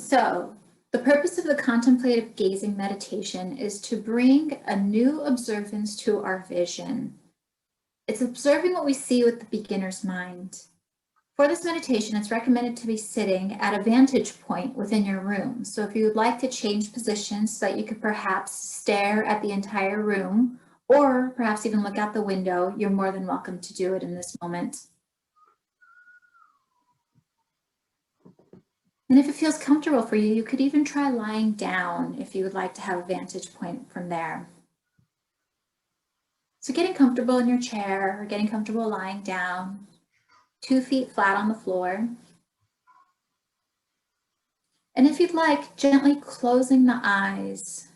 So, the purpose of the contemplative gazing meditation is to bring a new observance to our vision. It's observing what we see with the beginner's mind. For this meditation, it's recommended to be sitting at a vantage point within your room. So if you would like to change positions so that you could perhaps stare at the entire room, or perhaps even look out the window, you're more than welcome to do it in this moment. And if it feels comfortable for you, you could even try lying down if you would like to have a vantage point from there. So getting comfortable in your chair or getting comfortable lying down, 2 feet flat on the floor. And if you'd like, gently closing the eyes,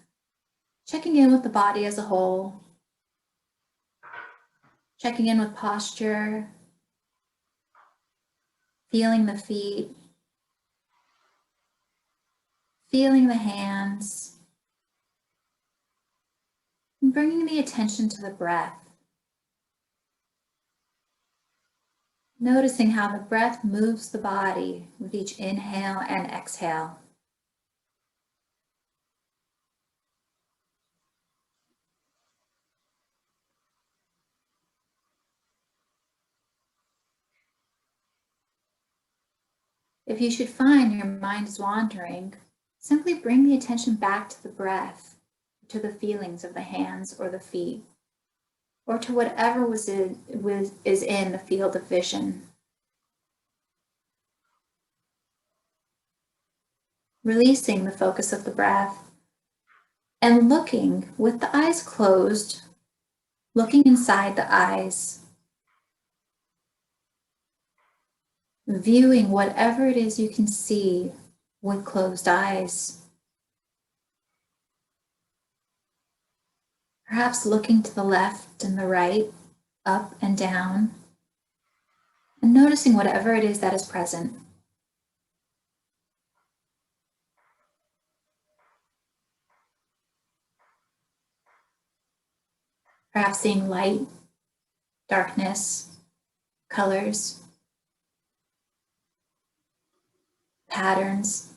checking in with the body as a whole, checking in with posture, feeling the feet, feeling the hands, and bringing the attention to the breath. Noticing how the breath moves the body with each inhale and exhale. If you should find your mind is wandering, simply bring the attention back to the breath, to the feelings of the hands or the feet, or to whatever is in the field of vision. Releasing the focus of the breath and looking with the eyes closed, looking inside the eyes, viewing whatever it is you can see with closed eyes. Perhaps looking to the left and the right, up and down, and noticing whatever it is that is present. Perhaps seeing light, darkness, colors, patterns.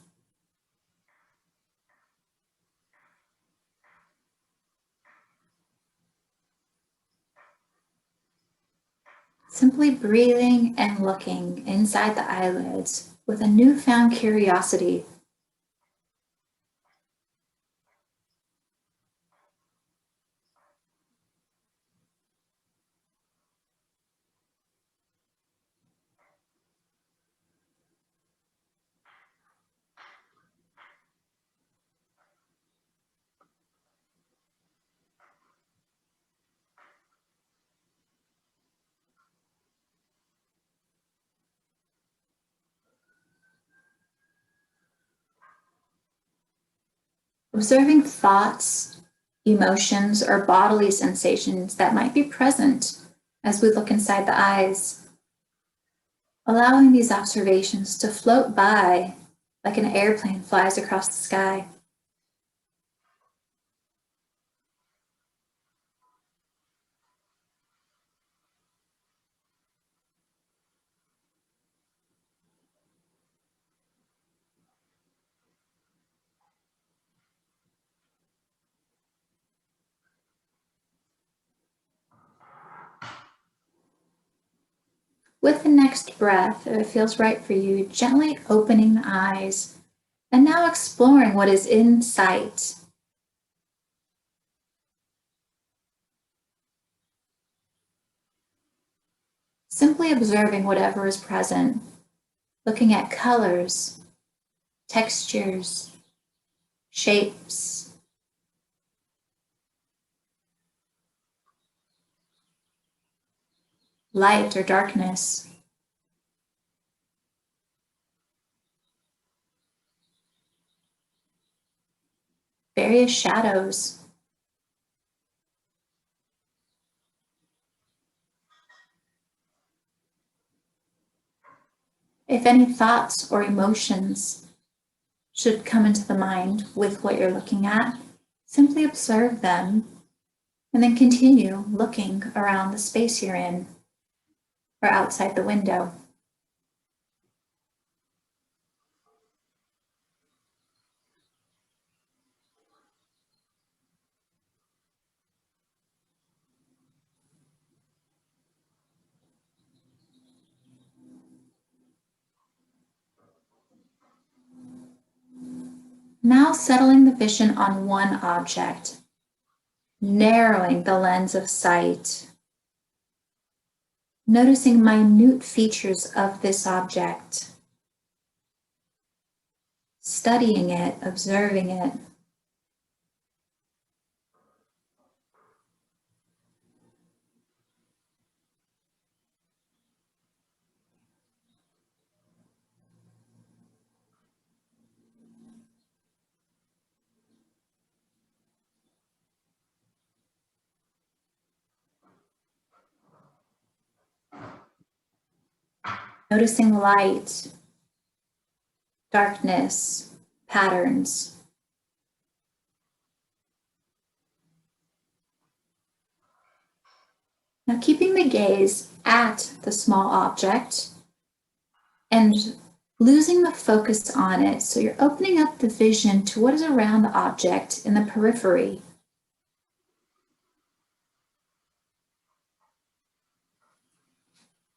Simply breathing and looking inside the eyelids with a newfound curiosity. Observing thoughts, emotions, or bodily sensations that might be present as we look inside the eyes. Allowing these observations to float by like an airplane flies across the sky. With the next breath, if it feels right for you, gently opening the eyes and now exploring what is in sight. Simply observing whatever is present, looking at colors, textures, shapes, light or darkness. Various shadows. If any thoughts or emotions should come into the mind with what you're looking at, simply observe them and then continue looking around the space you're in or outside the window. Now settling the vision on one object, narrowing the lens of sight, noticing minute features of this object, studying it, observing it. Noticing light, darkness, patterns. Now keeping the gaze at the small object and losing the focus on it. So you're opening up the vision to what is around the object in the periphery.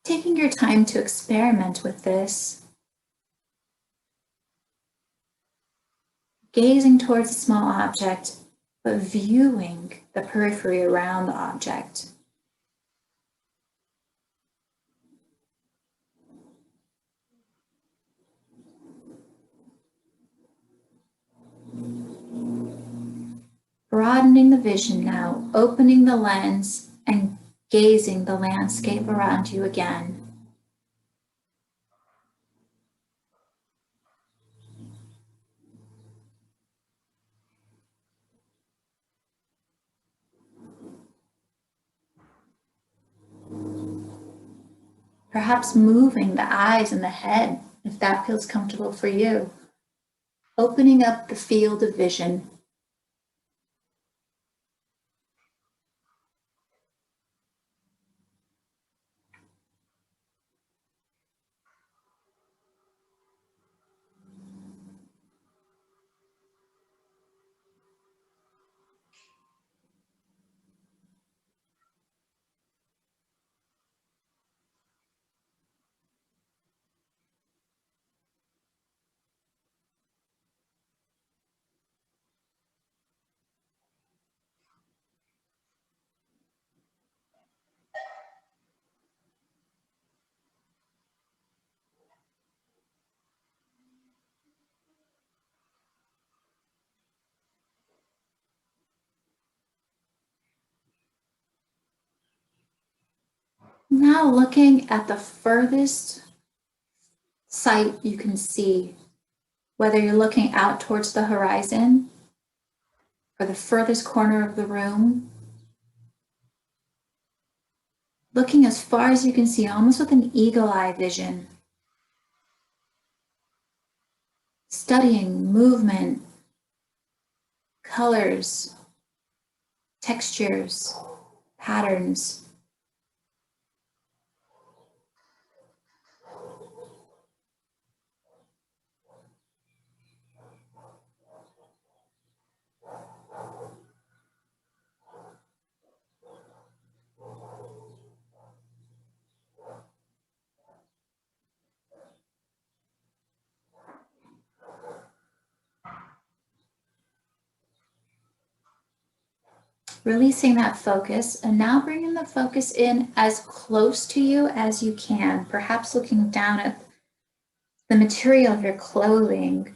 Taking your time to experiment with this. Gazing towards a small object, but viewing the periphery around the object. Broadening the vision now, opening the lens and gazing the landscape around you again. Perhaps moving the eyes and the head, if that feels comfortable for you. Opening up the field of vision. Now looking at the furthest sight you can see, whether you're looking out towards the horizon or the furthest corner of the room, looking as far as you can see, almost with an eagle-eye vision, studying movement, colors, textures, patterns. Releasing that focus and now bringing the focus in as close to you as you can, perhaps looking down at the material of your clothing,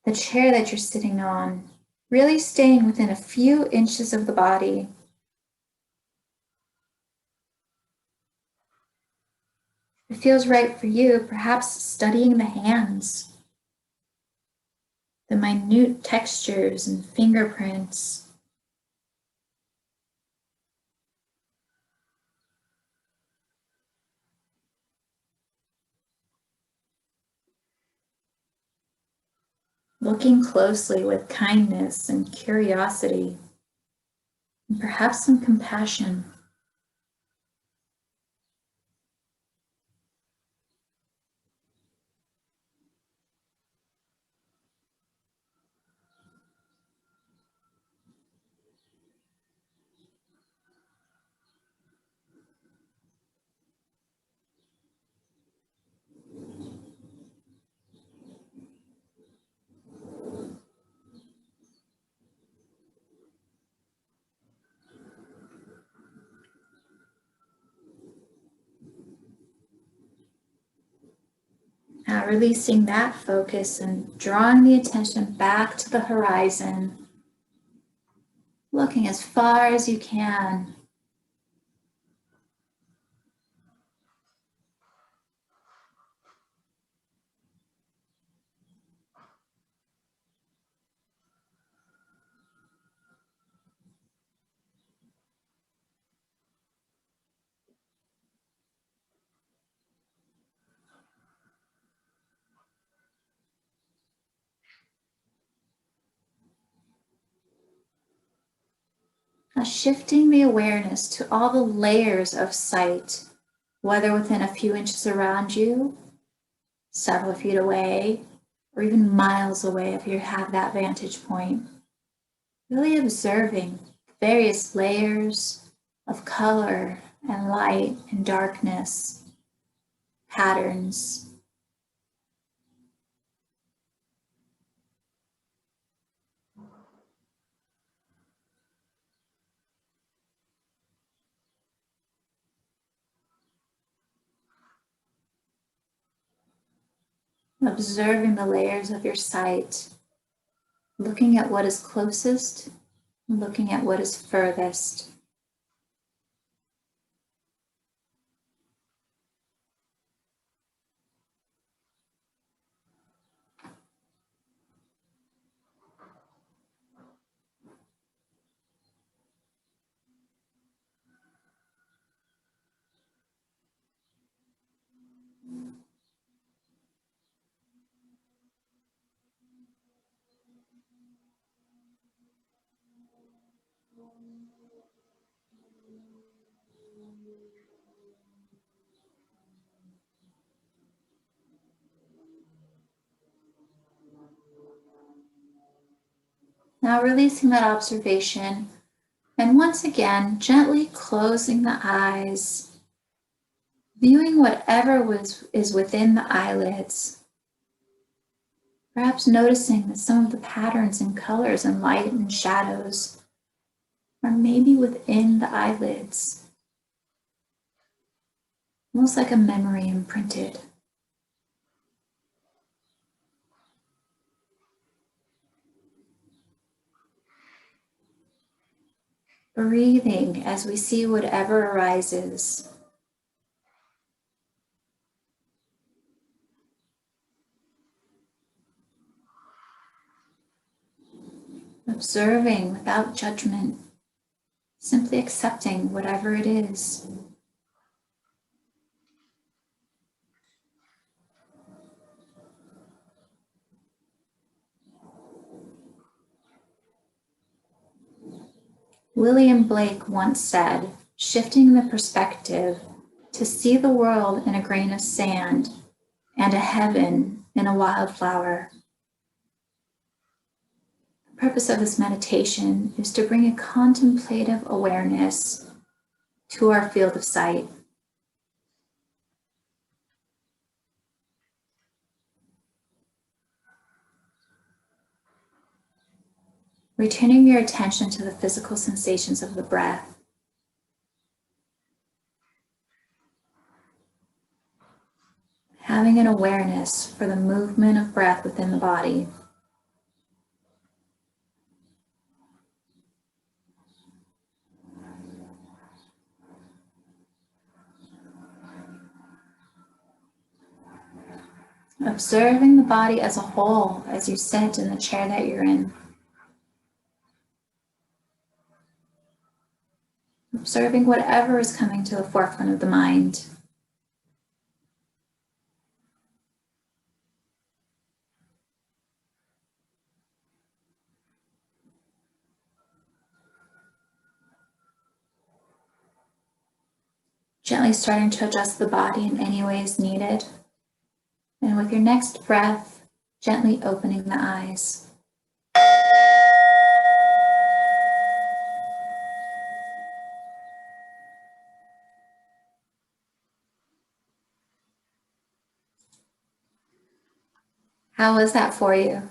the chair that you're sitting on, really staying within a few inches of the body. If it feels right for you, perhaps studying the hands, the minute textures and fingerprints. Looking closely with kindness and curiosity, and perhaps some compassion. Now releasing that focus and drawing the attention back to the horizon, looking as far as you can. Now shifting the awareness to all the layers of sight, whether within a few inches around you, several feet away, or even miles away if you have that vantage point. Really observing various layers of color and light and darkness, patterns. Observing the layers of your sight, looking at what is closest, looking at what is furthest. Now releasing that observation, and once again, gently closing the eyes, viewing whatever is within the eyelids. Perhaps noticing that some of the patterns and colors and light and shadows are maybe within the eyelids, almost like a memory imprinted. Breathing as we see whatever arises. Observing without judgment, simply accepting whatever it is. William Blake once said, shifting the perspective to see the world in a grain of sand and a heaven in a wildflower. The purpose of this meditation is to bring a contemplative awareness to our field of sight. Returning your attention to the physical sensations of the breath. Having an awareness for the movement of breath within the body. Observing the body as a whole as you sit in the chair that you're in. Observing whatever is coming to the forefront of the mind. Gently starting to adjust the body in any ways needed. And with your next breath, gently opening the eyes. How was that for you?